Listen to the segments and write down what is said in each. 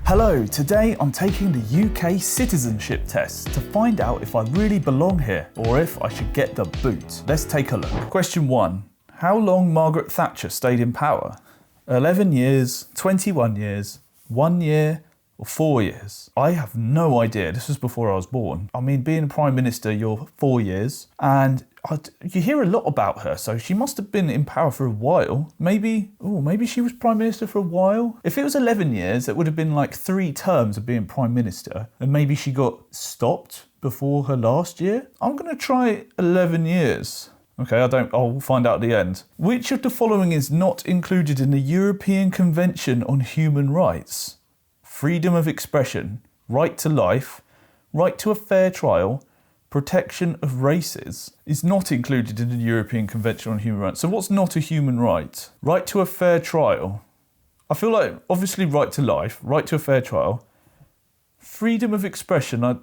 Hello, today I'm taking the UK citizenship test to find out if I really belong here or if I should get the boot. Let's take a look. Question 1. How long Margaret Thatcher stayed in power? 11 years, 21 years, 1 year, or 4 years? I have no idea. This was before I was born. I mean, being a Prime Minister, you're 4 years, and you hear a lot about her, so she must have been in power for a while. Maybe she was Prime Minister for a while. If it was 11 years, it would have been like 3 terms of being Prime Minister, and maybe she got stopped before her last year. I'm going to try 11 years. Okay, I'll find out at the end. Which of the following is not included in the European Convention on Human Rights? Freedom of expression, right to life, right to a fair trial, protection of races is not included in the European Convention on Human Rights. So what's not a human right? Right to a fair trial. I feel like, obviously, right to life, right to a fair trial. Freedom of expression,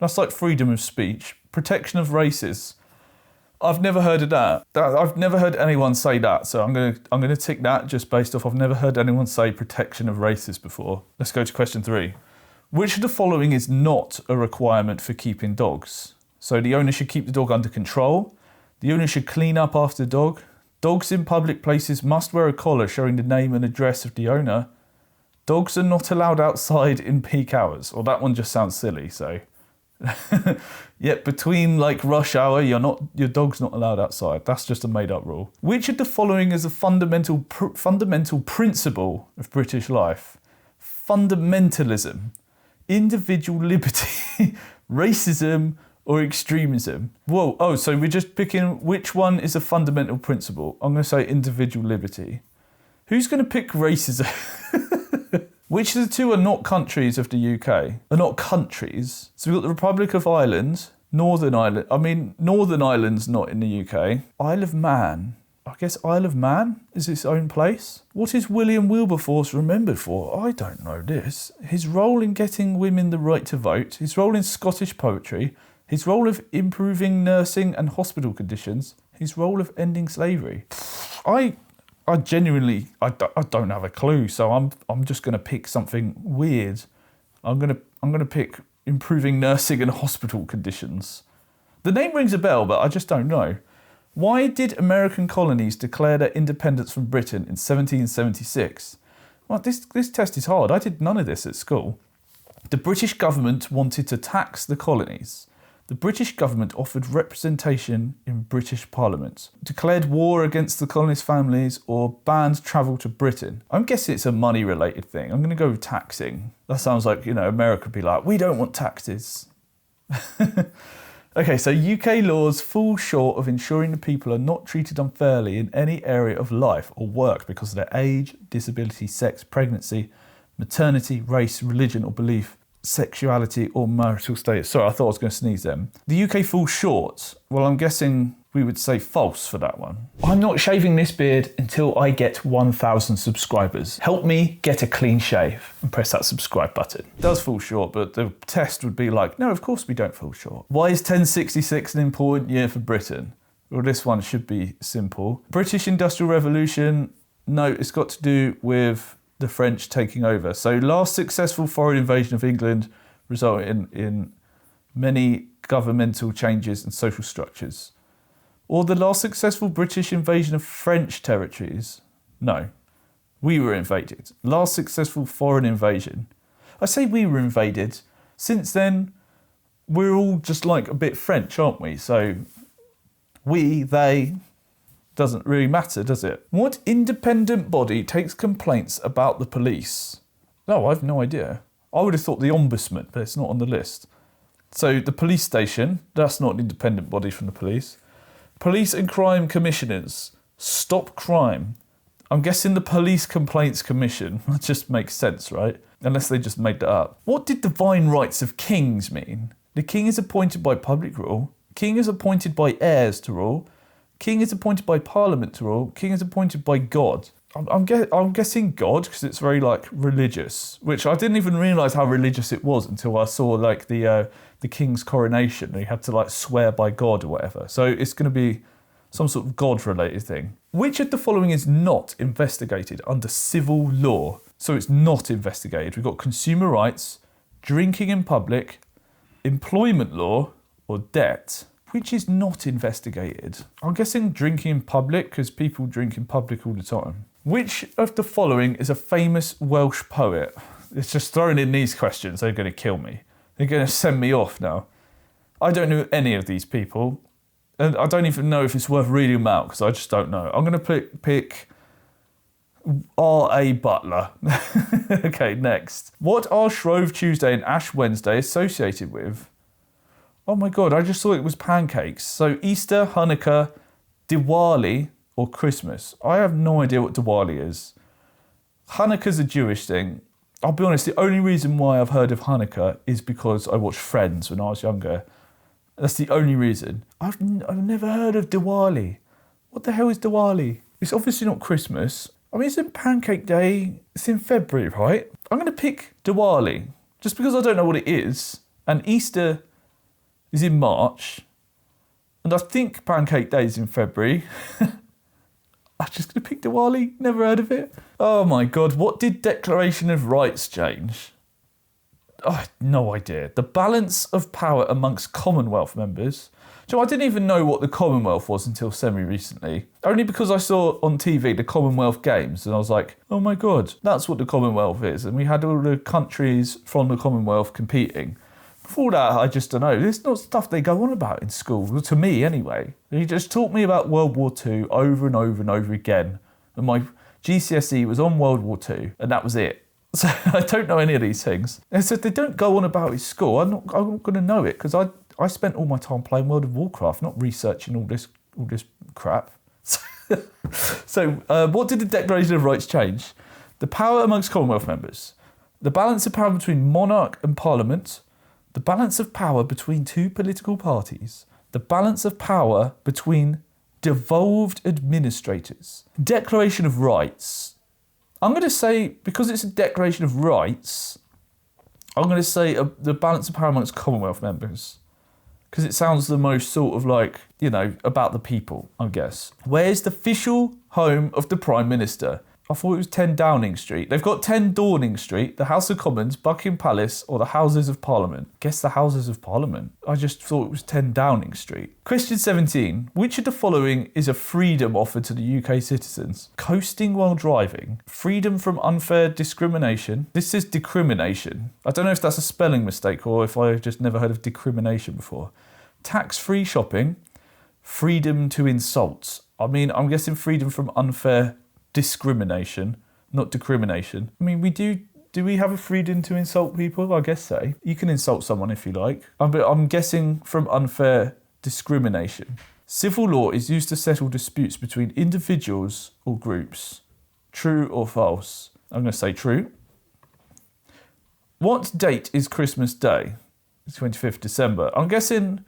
that's like freedom of speech. Protection of races. I've never heard of that. I've never heard anyone say that, so I'm gonna tick that just based off I've never heard anyone say protection of races before. Let's go to question 3. Which of the following is not a requirement for keeping dogs? So the owner should keep the dog under control. The owner should clean up after the dog. Dogs in public places must wear a collar showing the name and address of the owner. Dogs are not allowed outside in peak hours. Well, that one just sounds silly, so... Yet between like rush hour, your dog's not allowed outside. That's just a made up rule. Which of the following is a fundamental principle of British life? Fundamentalism, individual liberty, racism, or extremism? Whoa, so we're just picking which one is a fundamental principle. I'm going to say individual liberty. Who's going to pick racism? Which of the two are not countries of the UK? Are not countries. So we've got the Republic of Ireland, Northern Ireland. I mean, Northern Ireland's not in the UK. Isle of Man. I guess Isle of Man is its own place. What is William Wilberforce remembered for? I don't know this. His role in getting women the right to vote, his role in Scottish poetry, his role of improving nursing and hospital conditions, his role of ending slavery. I genuinely, I don't have a clue, so I'm just going to pick something weird. I'm going to pick improving nursing and hospital conditions. The name rings a bell, but I just don't know. Why did American colonies declare their independence from Britain in 1776? Well, this test is hard. I did none of this at school. The British government wanted to tax the colonies. The British government offered representation in British Parliament, declared war against the colonist families, or banned travel to Britain. I'm guessing it's a money-related thing. I'm going to go with taxing. That sounds like, America would be like, we don't want taxes. Okay, so UK laws fall short of ensuring the people are not treated unfairly in any area of life or work because of their age, disability, sex, pregnancy, maternity, race, religion or belief, sexuality or marital status. Sorry, I thought I was going to sneeze then. The UK falls short. Well, I'm guessing we would say false for that one. I'm not shaving this beard until I get 1,000 subscribers. Help me get a clean shave and press that subscribe button. It does fall short, but the test would be like, no, of course we don't fall short. Why is 1066 an important year for Britain? Well, this one should be simple. British Industrial Revolution. No, it's got to do with the French taking over. So last successful foreign invasion of England resulted in many governmental changes and social structures. Or the last successful British invasion of French territories. No, we were invaded. Last successful foreign invasion. I say we were invaded. Since then, we're all just like a bit French, aren't we? So we, they, doesn't really matter, does it? What independent body takes complaints about the police? No, I have no idea. I would have thought the Ombudsman, but it's not on the list. So the police station, that's not an independent body from the police. Police and crime commissioners, stop crime. I'm guessing the Police Complaints Commission. That just makes sense, right? Unless they just made that up. What did divine rights of kings mean? The king is appointed by public rule. King is appointed by heirs to rule. King is appointed by Parliament to rule. King is appointed by God. I'm guessing God because it's very religious, which I didn't even realise how religious it was until I saw the king's coronation. He had to swear by God or whatever. So it's going to be some sort of God-related thing. Which of the following is not investigated under civil law? So it's not investigated. We've got consumer rights, drinking in public, employment law, or debt. Which is not investigated? I'm guessing drinking in public, because people drink in public all the time. Which of the following is a famous Welsh poet? It's just throwing in these questions. They're going to kill me. They're going to send me off now. I don't know any of these people. And I don't even know if it's worth reading them out, because I just don't know. I'm going to pick R.A. Butler. Okay, next. What are Shrove Tuesday and Ash Wednesday associated with? Oh my God, I just thought it was pancakes. So Easter, Hanukkah, Diwali, or Christmas. I have no idea what Diwali is. Hanukkah's a Jewish thing. I'll be honest, the only reason why I've heard of Hanukkah is because I watched Friends when I was younger. That's the only reason. I've never heard of Diwali. What the hell is Diwali? It's obviously not Christmas. I mean, it's in Pancake Day. It's in February, right? I'm going to pick Diwali, just because I don't know what it is. And Easter is in March. And I think Pancake Day is in February. I'm just going to pick Diwali. Never heard of it. Oh my God. What did Declaration of Rights change? Oh, no idea. The balance of power amongst Commonwealth members. So I didn't even know what the Commonwealth was until semi-recently. Only because I saw on TV the Commonwealth Games and I was like, oh my God, that's what the Commonwealth is. And we had all the countries from the Commonwealth competing. Before that, I just don't know. There's not stuff they go on about in school, well, to me anyway. He just taught me about World War II over and over and over again. And my GCSE was on World War II, and that was it. So I don't know any of these things. And so if they don't go on about it in school, I'm not going to know it, because I spent all my time playing World of Warcraft, not researching all this crap. So what did the Declaration of Rights change? The power amongst Commonwealth members, the balance of power between monarch and parliament, the balance of power between two political parties, the balance of power between devolved administrators. Declaration of Rights. I'm going to say, because it's a Declaration of Rights, I'm going to say the balance of power amongst Commonwealth members. Because it sounds the most sort of like, about the people, I guess. Where's the official home of the Prime Minister? I thought it was 10 Downing Street. They've got 10 Downing Street, the House of Commons, Buckingham Palace, or the Houses of Parliament. Guess the Houses of Parliament. I just thought it was 10 Downing Street. Question 17. Which of the following is a freedom offered to the UK citizens? Coasting while driving. Freedom from unfair discrimination. This is discrimination. I don't know if that's a spelling mistake or if I've just never heard of discrimination before. Tax-free shopping. Freedom to insult. I mean, I'm guessing freedom from unfair discrimination, not discrimination. I mean, do we have a freedom to insult people? I guess so. You can insult someone if you like. But I'm guessing from unfair discrimination. Civil law is used to settle disputes between individuals or groups. True or false? I'm going to say true. What date is Christmas Day? It's 25th December. I'm guessing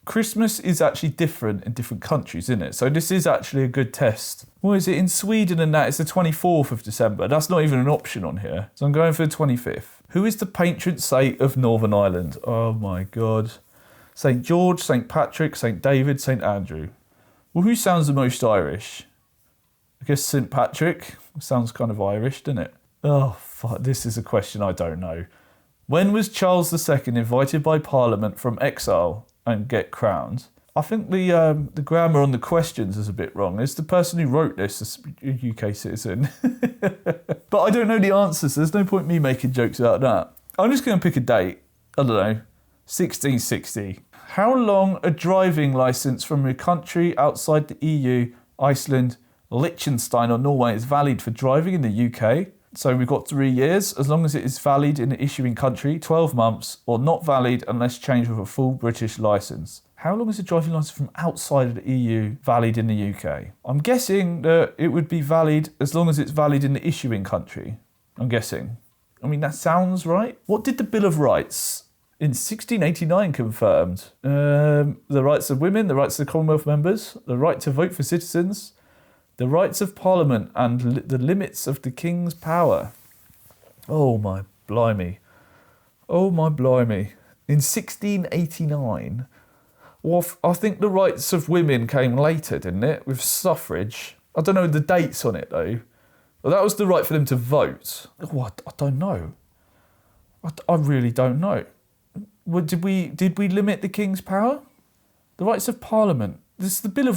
Christmas is actually different in different countries, isn't it? So this is actually a good test. What is it in Sweden and that? It's the 24th of December. That's not even an option on here. So I'm going for the 25th. Who is the patron saint of Northern Ireland? Oh my God. St. George, St. Patrick, St. David, St. Andrew. Well, who sounds the most Irish? I guess St. Patrick. Sounds kind of Irish, doesn't it? Oh, fuck. This is a question I don't know. When was Charles II invited by Parliament from exile and get crowned? I think the grammar on the questions is a bit wrong. Is the person who wrote this a UK citizen? But I don't know the answers, so there's no point me making jokes about that. I'm just going to pick a date. I don't know. 1660. How long a driving licence from a country outside the EU, Iceland, Liechtenstein or Norway is valid for driving in the UK? So we've got 3 years, as long as it is valid in the issuing country, 12 months, or not valid unless changed with a full British licence. How long is a driving licence from outside of the EU valid in the UK? I'm guessing that it would be valid as long as it's valid in the issuing country. I'm guessing. I mean, that sounds right. What did the Bill of Rights in 1689 confirmed? The rights of women, the rights of the Commonwealth members, the right to vote for citizens, the rights of Parliament and the limits of the King's power. Oh my blimey. Oh my blimey. In 1689. Well, I think the rights of women came later, didn't it? With suffrage. I don't know the dates on it, though. Well, that was the right for them to vote. Oh, I don't know. I really don't know. What, did we limit the King's power? The rights of Parliament. This is the Bill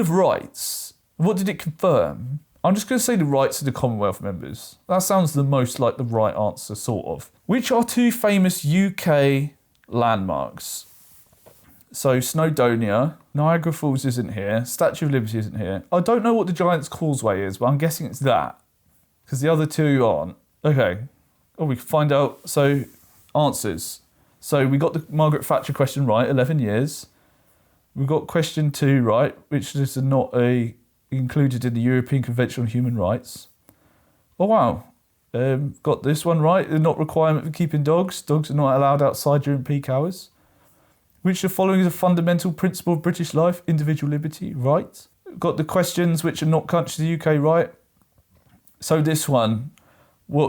of Rights. What did it confirm? I'm just going to say the rights of the Commonwealth members. That sounds the most like the right answer, sort of. Which are two famous UK landmarks? So Snowdonia, Niagara Falls isn't here, Statue of Liberty isn't here. I don't know what the Giant's Causeway is, but I'm guessing it's that. Because the other two aren't. Okay. Oh, we can find out. So, answers. So we got the Margaret Thatcher question right, 11 years. We got question 2 right, which is not included in the European Convention on Human Rights. Oh, wow. Got this one right. The not requirement for keeping dogs. Dogs are not allowed outside during peak hours. Which of the following is a fundamental principle of British life? Individual liberty, right. Got the questions which are not country to the UK right. So this one, why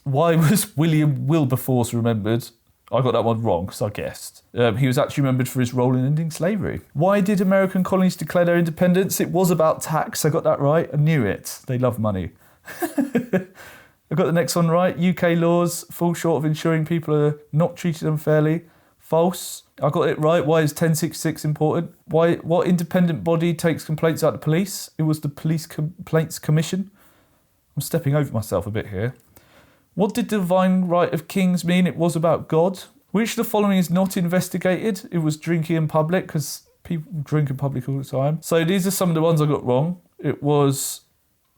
was William Wilberforce remembered? I got that one wrong because I guessed. He was actually remembered for his role in ending slavery. Why did American colonies declare their independence? It was about tax. I got that right. I knew it. They love money. I got the next one right. UK laws fall short of ensuring people are not treated unfairly. False. I got it right. Why is 1066 important? What independent body takes complaints out of the police? It was the Police Complaints Commission. I'm stepping over myself a bit here. What did the divine right of kings mean? It was about God. Which of the following is not investigated? It was drinking in public, because people drink in public all the time. So these are some of the ones I got wrong. It was,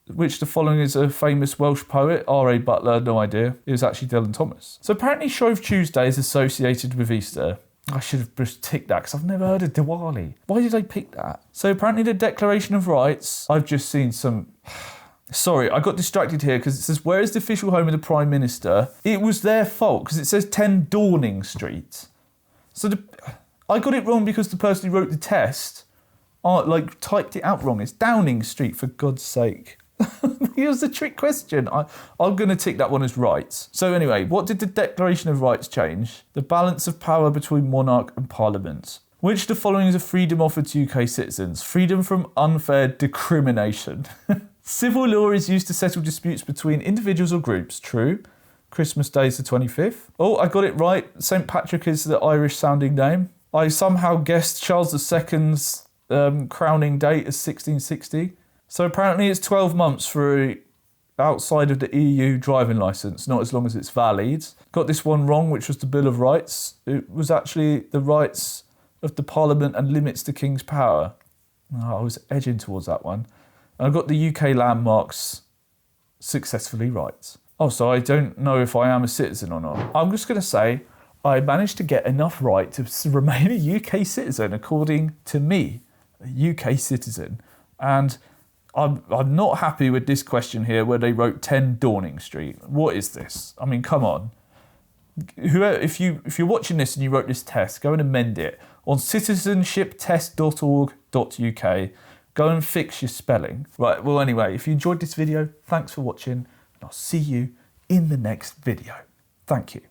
which of the following is a famous Welsh poet? R.A. Butler, no idea. It was actually Dylan Thomas. So apparently Shrove Tuesday is associated with Easter. I should have just ticked that because I've never heard of Diwali. Why did I pick that? So apparently the Declaration of Rights, I've just seen some... Sorry, I got distracted here because it says, where is the official home of the Prime Minister? It was their fault because it says 10 Downing Street. So I got it wrong because the person who wrote the test typed it out wrong. It's Downing Street, for God's sake. Here's the trick question. I'm going to tick that one as right. So anyway, what did the Declaration of Rights change? The balance of power between monarch and parliament. Which of the following is a freedom offered to UK citizens? Freedom from unfair discrimination. Civil law is used to settle disputes between individuals or groups. True. Christmas Day is the 25th. Oh, I got it right. St. Patrick is the Irish-sounding name. I somehow guessed Charles II's crowning date as 1660. So apparently it's 12 months for outside of the EU driving licence, not as long as it's valid. Got this one wrong, which was the Bill of Rights. It was actually the rights of the Parliament and limits the King's power. Oh, I was edging towards that one. And I got the UK landmarks successfully right. Oh, so I don't know if I am a citizen or not. I'm just going to say I managed to get enough right to remain a UK citizen, according to me, a UK citizen. And I'm not happy with this question here where they wrote 10 Downing Street. What is this? I mean, come on. If you're watching this and you wrote this test, go and amend it on citizenshiptest.org.uk. Go and fix your spelling. Right, well anyway, if you enjoyed this video, thanks for watching, and I'll see you in the next video. Thank you.